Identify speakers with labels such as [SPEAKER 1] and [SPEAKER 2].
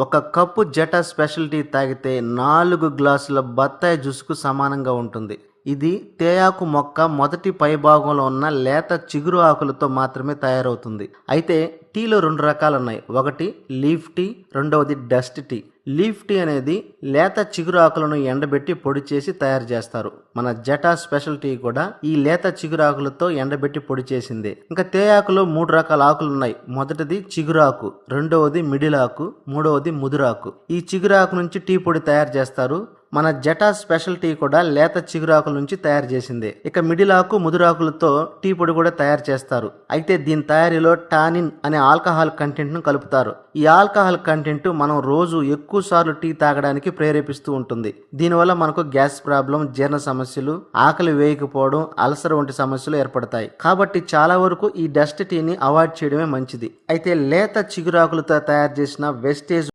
[SPEAKER 1] ఒక cup జటా special tea తాగితే 4 గ్లాసుల బత్తాయి జ్యూస్కు సమానంగా ఉంటుంది. ఇది తేయాకు మొక్క మొదటి పైభాగంలో ఉన్న లేత చిగురు ఆకులతో మాత్రమే తయారవుతుంది. అయితే టీలో 2 రకాలున్నాయి. ఒకటి లీఫ్ టీ, రెండవది డస్ట్ టీ. లీఫ్ టీ అనేది లేత చిగురు ఆకులను ఎండబెట్టి పొడి చేసి తయారు చేస్తారు. మన జటా స్పెషల్ టీ కూడా ఈ లేత చిగురు ఆకులతో ఎండబెట్టి పొడి చేసిందే. ఇంకా తేయాకులో 3 రకాల ఆకులు ఉన్నాయి. మొదటిది చిగురాకు, రెండవది మిడిల్ ఆకు, మూడవది ముదురాకు. ఈ చిగురాకు నుంచి టీ పొడి తయారు చేస్తారు. మన జటా స్పెషల్ టీ కూడా లేత చిగురాకుల నుంచి తయారు చేసిందే. ఇక మిడిల్ ఆకు, ముదురాకులతో టీ పొడి కూడా తయారు చేస్తారు. అయితే దీని తయారీలో టానిన్ అనే ఆల్కహాల్ కంటెంట్ ను కలుపుతారు. ఈ ఆల్కహాల్ కంటెంట్ మనం రోజు ఎక్కువ సార్లు టీ తాగడానికి ప్రేరేపిస్తూ ఉంటుంది. దీనివల్ల మనకు గ్యాస్ ప్రాబ్లం, జీర్ణ సమస్యలు, ఆకలి వేయకపోవడం, అల్సర్ వంటి సమస్యలు ఏర్పడతాయి. కాబట్టి చాలా వరకు ఈ డస్ట్ టీని అవాయిడ్ చేయడమే మంచిది. అయితే లేత చిగురాకులతో తయారు చేసిన వెస్టేజ్